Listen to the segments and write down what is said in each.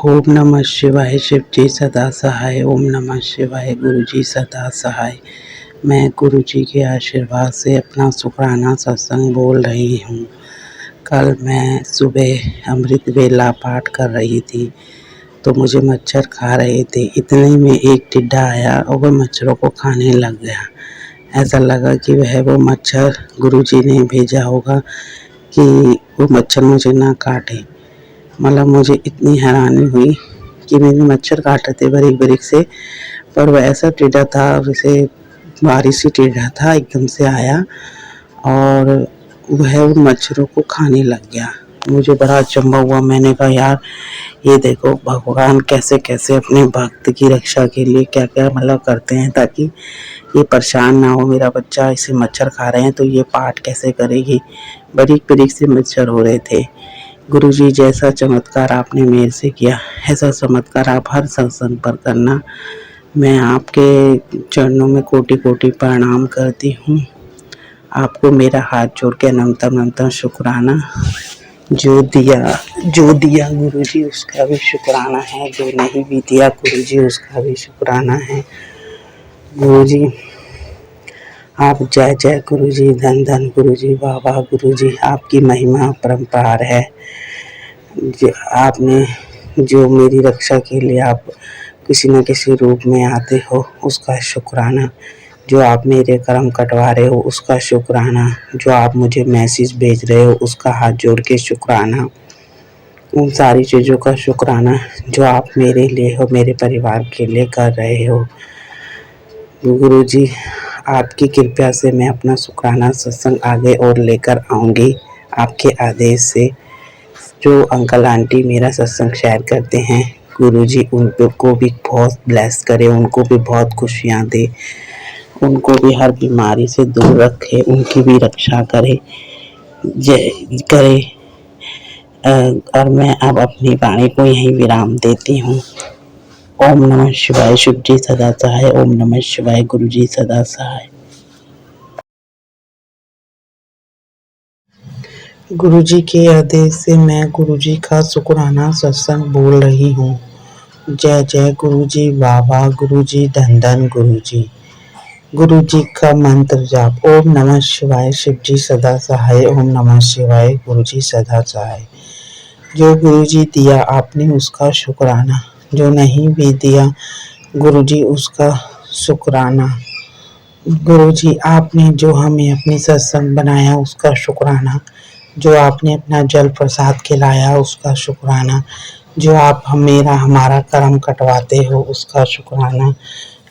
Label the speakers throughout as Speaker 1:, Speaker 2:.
Speaker 1: ओम नमः शिवाय शिव जी सदा सहाय। ओम नमः शिवाय गुरु जी सदा सहाय। मैं गुरु जी के आशीर्वाद से अपना शुक्राना सत्संग बोल रही हूँ। कल मैं सुबह अमृत वेला पाठ कर रही थी तो मुझे मच्छर खा रहे थे। इतने में एक टिड्डा आया और वह मच्छरों को खाने लग गया। ऐसा लगा कि वो मच्छर गुरु जी ने भेजा होगा कि वो मच्छर मुझे ना काटे। मतलब मुझे इतनी हैरानी हुई कि मैंने मच्छर काटे थे बारीक बारीक से, पर वह ऐसा टेढ़ा था, वैसे बारिश ही टेढ़ा था, एकदम से आया और वह उन मच्छरों को खाने लग गया। मुझे बड़ा अचंभा हुआ। मैंने कहा यार ये देखो भगवान कैसे कैसे अपने भक्त की रक्षा के लिए क्या क्या मतलब करते हैं ताकि ये परेशान ना हो। मेरा बच्चा इसे मच्छर खा रहे हैं तो ये पाठ कैसे करेगी। बारीक बारीक से मच्छर हो रहे थे। गुरुजी जैसा चमत्कार आपने मेरे से किया, ऐसा चमत्कार आप हर सत्संग पर करना। मैं आपके चरणों में कोटि कोटि प्रणाम करती हूँ। आपको मेरा हाथ जोड़ के अनंतम अनंतम शुक्राना। जो दिया गुरुजी उसका भी शुक्राना है, जो नहीं भी दिया गुरुजी उसका भी शुक्राना है। गुरुजी आप जय जय गुरुजी, धन धन गुरुजी, वाह वाह गुरुजी, आपकी महिमा अपरंपार है। आपने जो मेरी रक्षा के लिए आप किसी न किसी रूप में आते हो उसका शुक्राना। जो आप मेरे कर्म कटवा रहे हो उसका शुक्राना। जो आप मुझे मैसेज भेज रहे हो उसका हाथ जोड़ के शुक्राना। उन सारी चीज़ों का शुक्राना जो आप मेरे लिए हो, मेरे परिवार के लिए कर रहे हो। गुरु जी आपकी कृपा से मैं अपना शुक्राना सत्संग आगे और लेकर आऊँगी आपके आदेश से। जो अंकल आंटी मेरा सत्संग शेयर करते हैं गुरुजी उनको भी बहुत ब्लेस करे, उनको भी बहुत खुशियाँ दे, उनको भी हर बीमारी से दूर रखे, उनकी भी रक्षा करे जय करे। और मैं अब अपनी वाणी को यहीं विराम देती हूँ। ओम नमः शिवाय शिव जी सदा सहाय। ओम नमः शिवाय गुरु जी सदा सहाय। गुरुजी के आदेश से मैं गुरुजी का शुक्राना सत्संग बोल रही हूँ। जय जय गुरुजी, वाह वाह गुरुजी, धन धन गुरुजी। गुरुजी का मंत्र जाप। ओम नमः शिवाय शिव जी सदा सहाय। ओम नमः शिवाय गुरुजी सदा सहाय। जो गुरुजी दिया आपने उसका शुक्राना, जो नहीं भी दिया गुरुजी उसका शुक्राना। गुरुजी आपने जो हमें अपनी सत्संग बनाया उसका शुक्राना। जो आपने अपना जल प्रसाद खिलाया उसका शुक्राना। जो आप हमारा कर्म कटवाते हो उसका शुक्राना।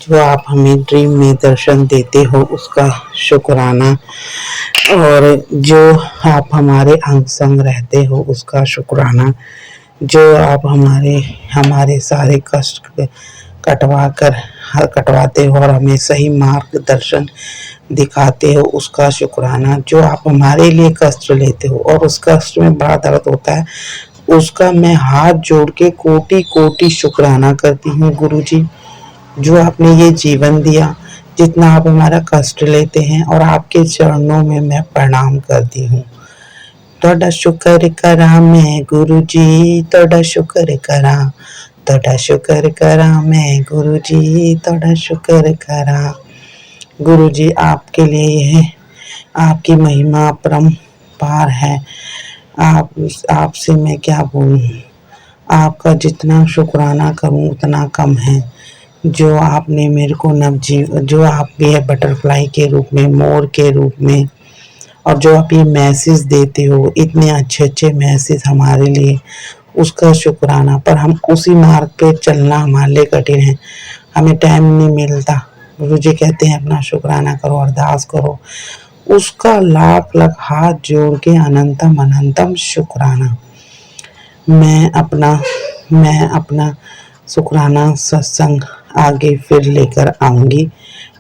Speaker 1: जो आप हमें ड्रीम में दर्शन देते हो उसका शुक्राना। और जो आप हमारे अंग संग रहते हो उसका शुक्राना। जो आप हमारे सारे कष्ट कटवाते हो और हमें सही मार्गदर्शन दिखाते हो उसका शुक्राना। जो आप हमारे लिए कष्ट लेते हो और उस कष्ट में बड़ा दर्द होता है उसका मैं हाथ जोड़ के कोटि कोटि शुक्राना करती हूँ गुरुजी। जो आपने ये जीवन दिया, जितना आप हमारा कष्ट लेते हैं, और आपके चरणों में मैं प्रणाम करती हूँ। तोड़ा शुक्र करा मैं गुरुजी, तोड़ा शुक्र करा, तोड़ा शुक्र करा मैं गुरुजी, तोड़ा शुक्र करा। गुरुजी आपके लिए यह आपकी महिमा अपरंपार है। आपसे मैं क्या बोलूं। आपका जितना शुक्राना करूं उतना कम है। जो आपने मेरे को जो आप भी है बटरफ्लाई के रूप में, मोर के रूप में, और जो आप ये मैसेज देते हो इतने अच्छे अच्छे मैसेज हमारे लिए, उसका शुक्राना। पर हम उसी मार्ग पे चलना हमारे लिए कठिन है, हमें टाइम नहीं मिलता। गुरु जी कहते हैं अपना शुक्राना करो, अरदास करो, उसका लाख लाख हाथ जोड़ के अनंतम अनंतम शुक्राना। मैं अपना शुक्राना सत्संग आगे फिर लेकर आऊंगी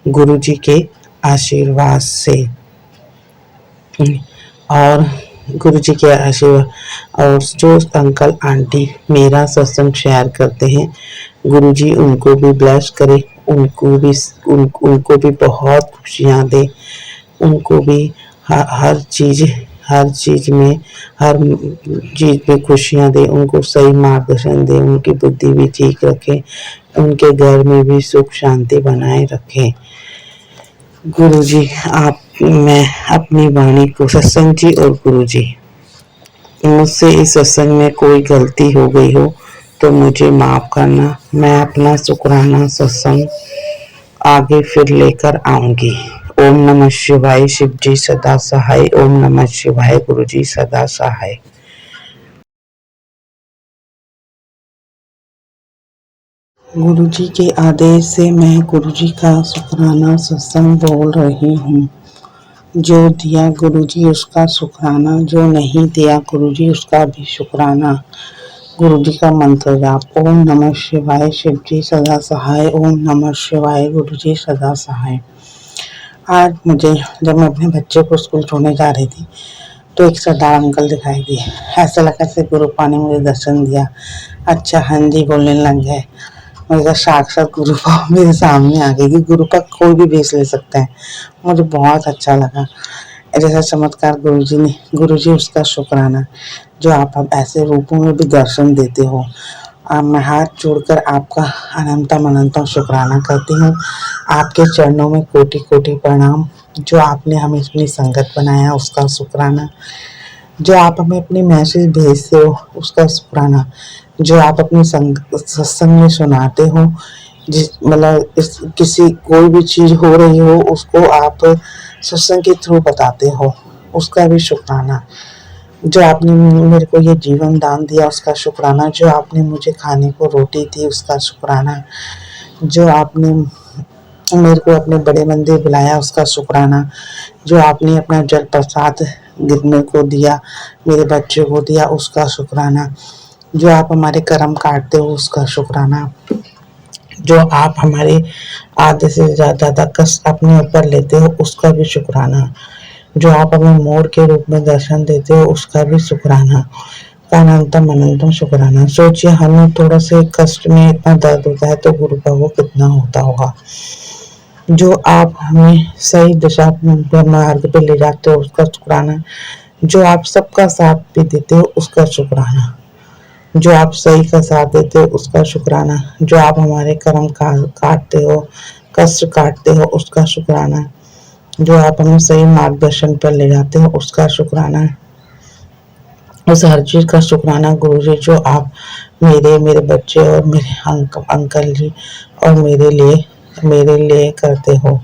Speaker 1: गुरु जी के आशीर्वाद से। और गुरु जी के आशीर्वाद और जो अंकल आंटी मेरा सत्संग शेयर करते हैं गुरु जी उनको भी ब्लेस करे, उनको भी बहुत खुशियाँ दे, उनको भी हर चीज़ हर चीज़ में खुशियाँ दे, उनको सही मार्गदर्शन दे, उनकी बुद्धि भी ठीक रखे, उनके घर में भी सुख शांति बनाए रखे। गुरुजी, आप मैं अपनी वाणी को सत्संग जी और गुरुजी, मुझसे इस सत्संग में कोई गलती हो गई हो तो मुझे माफ करना। मैं अपना शुक्राना सत्संग आगे फिर लेकर आऊंगी। ओम नमः शिवाय। शिव जी सदा सहाय। ओम नमः शिवाय। गुरु जी सदा सहाय। गुरु जी के आदेश से मैं गुरु जी का शुक्राना सत्संग बोल रही हूँ। जो दिया गुरु जी उसका शुक्राना, जो नहीं दिया गुरु जी उसका भी शुक्राना। गुरु जी का मंत्र जाप। ओम नमः शिवाय। शिव जी सदा सहाय। ओम नमः शिवाय। गुरु जी सदा सहाय। आज मुझे जब मैं अपने बच्चे को स्कूल छोड़ने जा रही थी तो एक सरदार अंकल दिखाई दिए। ऐसा लगा जैसे गुरु पा ने मुझे दर्शन दिया। अच्छा हिंदी बोलने लग गए। मुझे साक्षात गुरु पा मेरे सामने आ गई कि गुरु पा कोई भी भेष ले सकता है। मुझे बहुत अच्छा लगा। जैसा चमत्कार गुरु जी उसका शुक्राना जो आप अब ऐसे रूपों में भी दर्शन देते हो। मैं हाथ जोड़कर आपका अनंतम अनंतम शुक्राना करती हूँ। आपके चरणों में कोटि कोटि प्रणाम। जो आपने हमें अपनी संगत बनाया उसका शुक्राना। जो आप हमें अपनी मैसेज भेजते हो उसका शुक्राना। जो आप अपनी सत्संग में सुनाते हो, जिस मतलब किसी कोई भी चीज हो रही हो उसको आप सत्संग के थ्रू बताते हो उसका भी शुक्राना। जो आपने मेरे को ये जीवन दान दिया उसका शुक्राना। जो आपने मुझे खाने को रोटी दी उसका शुक्राना। जो आपने मेरे को अपने बड़े मंदिर बुलाया उसका शुक्राना। जो आपने अपना जल प्रसाद गिरने को दिया, मेरे बच्चे को दिया उसका शुक्राना। जो आप हमारे कर्म काटते हो उसका शुक्राना। जो आप हमारे आधे से ज़्यादा कष्ट अपने ऊपर लेते हो उसका भी शुक्राना। जो आप हमें मोर के रूप में दर्शन देते हो उसका भी शुक्राना। अनंतम अनंतम शुक्राना। सोचिए हमें थोड़ा से कष्ट में इतना दर्द होता है तो गुरु का वो कितना होता होगा। जो आप हमें सही दिशा मार्ग पे ले जाते हो उसका शुक्राना। जो आप सबका साथ भी देते हो उसका शुक्राना। जो आप सही का साथ देते हो उसका शुक्राना। जो आप हमारे कर्म काटते हो, कष्ट काटते हो उसका शुक्राना। जो आप हमें सही मार्गदर्शन पर ले जाते हो उसका शुक्राना। उस हर चीज का शुक्राना गुरु जी जो आप मेरे बच्चे और मेरे अंकल जी और मेरे लिए करते हो।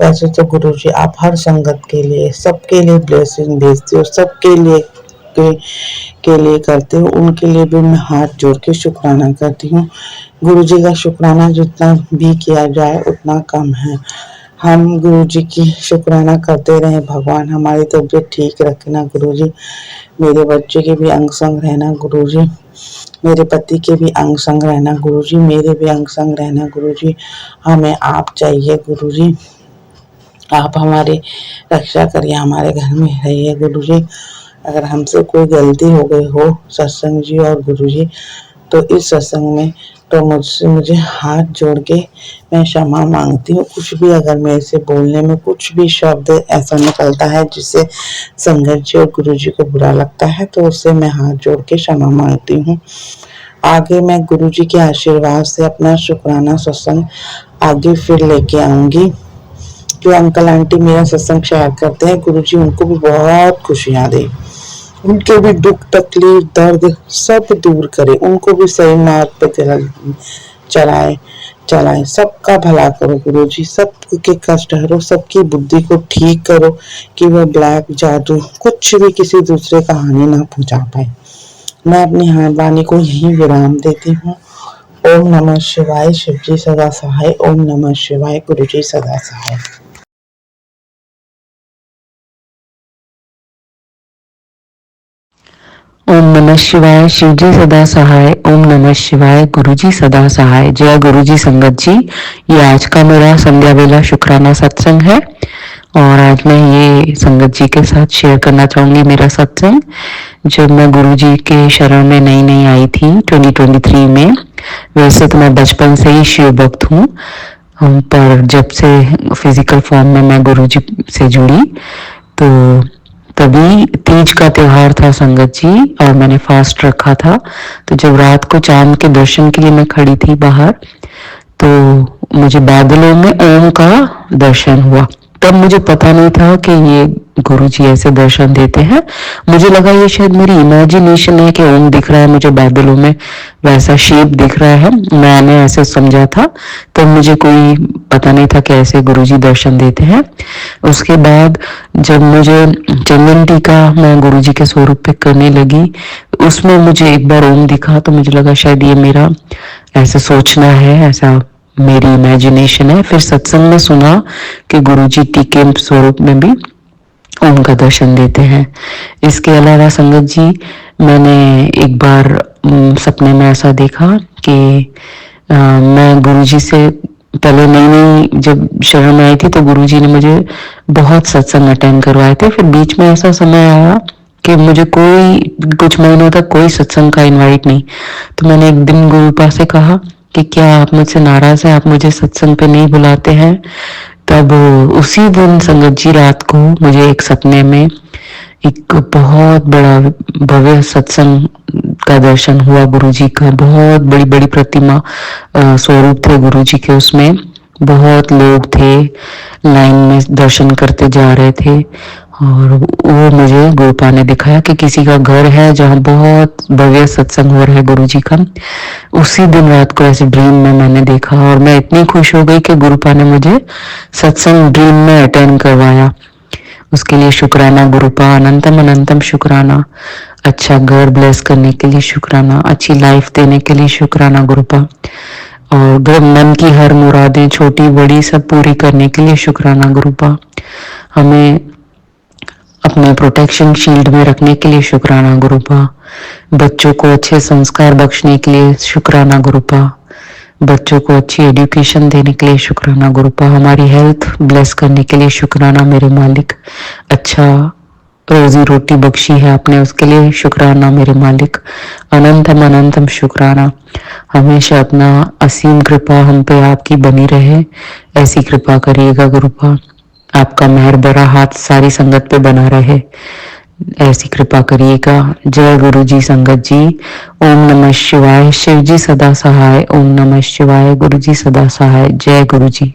Speaker 1: वैसे तो गुरु जी आप हर संगत के लिए सबके लिए ब्लेसिंग भेजते हो, सबके लिए के लिए करते हो। उनके लिए भी मैं हाथ जोड़ के शुक्राना करती हूँ। गुरु जी का शुक्राना जितना भी किया जाए उतना कम है। हम गुरु जी की शुक्राना करते रहे। भगवान हमारी तबीयत ठीक रखना गुरु जी। मेरे बच्चे के भी अंग संग रहना गुरु जी। मेरे पति के भी अंग संग रहना गुरु जी। मेरे भी अंग संग रहना गुरु जी। हमें आप चाहिए गुरु जी। आप हमारी रक्षा करिए, हमारे घर में रहिए गुरु जी। अगर हमसे कोई गलती हो गई हो सत्संग जी और गुरु जी तो इस सत्संग में तो मुझे हाथ जोड़ के मैं क्षमा मांगती हूँ। कुछ भी अगर मेरे से बोलने में कुछ भी शब्द ऐसा निकलता है जिससे संगत जी और गुरु जी को बुरा लगता है तो उससे मैं हाथ जोड़ के क्षमा मांगती हूँ। आगे मैं गुरु जी के आशीर्वाद से अपना शुक्राना सत्संग आगे फिर लेके आऊंगी। जो अंकल आंटी मेरा सत्संग शेयर करते हैं गुरु जी उनको भी बहुत खुशियाँ दे, उनके भी दुख तकलीफ दर्द सब दूर करे, उनको भी सही मार्ग पर चलाए। सबका भला करो गुरु जी। सबके कष्ट हरो, सबकी बुद्धि को ठीक करो कि वह ब्लैक जादू कुछ भी किसी दूसरे का हानि ना पहुंचा पाए। मैं अपनी वाणी को यही विराम देती हूँ। ओम नमः शिवाय। शिव जी सदा सहाय। ओम नमः शिवाय। गुरु जी सदा सहाय।
Speaker 2: ओम नमः शिवाय। शिव जी सदा सहाय। ओम नमः शिवाय। गुरु जी सदा सहाय। जय गुरु जी संगत जी। ये आज का मेरा संध्या वेला शुक्राना सत्संग है और आज मैं ये संगत जी के साथ शेयर करना चाहूंगी मेरा सत्संग। जब मैं गुरु जी के शरण में नई आई थी 2023 में, वैसे तो मैं बचपन से ही शिव भक्त हूँ, पर जब से फिजिकल फॉर्म में मैं गुरु जी से जुड़ी तो तभी तीज का त्योहार था संगत जी, और मैंने फास्ट रखा था। तो जब रात को चांद के दर्शन के लिए मैं खड़ी थी बाहर, तो मुझे बादलों में ओम का दर्शन हुआ। तब मुझे पता नहीं था कि ये गुरुजी ऐसे दर्शन देते हैं। मुझे लगा ये शायद मेरी इमेजिनेशन है कि ओम दिख रहा है मुझे बादलों में, वैसा शेप दिख रहा है, मैंने ऐसे समझा था। तब मुझे कोई पता नहीं था कि ऐसे गुरुजी दर्शन देते हैं। उसके बाद जब मुझे चंदन टीका मैं गुरुजी के स्वरूप पे करने लगी, उसमें मुझे एक बार ओम दिखा, तो मुझे लगा शायद ये मेरा ऐसा सोचना है, ऐसा मेरी इमेजिनेशन है। फिर सत्संग में सुना कि गुरुजी टीके स्वरूप में भी ओम का दर्शन देते हैं। इसके अलावा संगत जी, मैंने एक बार सपने में ऐसा देखा कि मैं गुरुजी से पहले नई नई जब शरण में आई थी, तो गुरुजी ने मुझे बहुत सत्संग अटेंड करवाए थे। फिर बीच में ऐसा समय आया कि मुझे कोई कुछ महीनों तक कोई सत्संग का इनवाइट नहीं। तो मैंने एक दिन गुरुपा से कहा कि क्या आप मुझसे नाराज हैं, आप मुझे सत्संग पे नहीं बुलाते हैं। तब उसी दिन संगत जी रात को मुझे एक सपने में एक बहुत बड़ा भव्य सत्संग का दर्शन हुआ गुरुजी का। बहुत बड़ी बड़ी प्रतिमा स्वरूप थे गुरुजी के, उसमें बहुत लोग थे, लाइन में दर्शन करते जा रहे थे। और वो मुझे गोपा ने दिखाया कि किसी का घर है जहाँ बहुत भव्य सत्संग हो रहा है गुरुजी का। उसी दिन रात को ऐसे ड्रीम में मैंने देखा, और मैं इतनी खुश हो गई कि गुरुपा ने मुझे सत्संग ड्रीम में अटेंड करवाया। उसके लिए शुक्राना गुरुपा, अनंतम अनंतम शुक्राना। अच्छा घर ब्लेस करने के लिए शुक्राना, अच्छी लाइफ देने के लिए शुक्राना गुरुपा, और मन की हर मुरादें छोटी बड़ी सब पूरी करने के लिए शुक्राना गुरुपा। हमें अपने प्रोटेक्शन शील्ड में रखने के लिए शुक्राना गुरुपा। बच्चों को अच्छे संस्कार बख्शने के लिए शुक्राना गुरुपा। बच्चों को अच्छी एजुकेशन देने के लिए शुक्राना गुरुपा। हमारी हेल्थ ब्लेस करने के लिए शुक्राना मेरे मालिक। अच्छा रोजी रोटी बख्शी है आपने, उसके लिए शुक्राना मेरे मालिक। अनंतम अनंतम शुक्राना। हमेशा अपना असीम कृपा हम पे आपकी बनी रहे, ऐसी कृपा करिएगा गुरुपा। आपका मेहर भरा हाथ सारी संगत पे बना रहे, ऐसी कृपा करिएगा। जय गुरु जी संगत जी। ओम नमः शिवाय। शिव जी सदा सहाय। ओम नमः शिवाय। गुरु जी सदा सहाय। जय गुरु जी।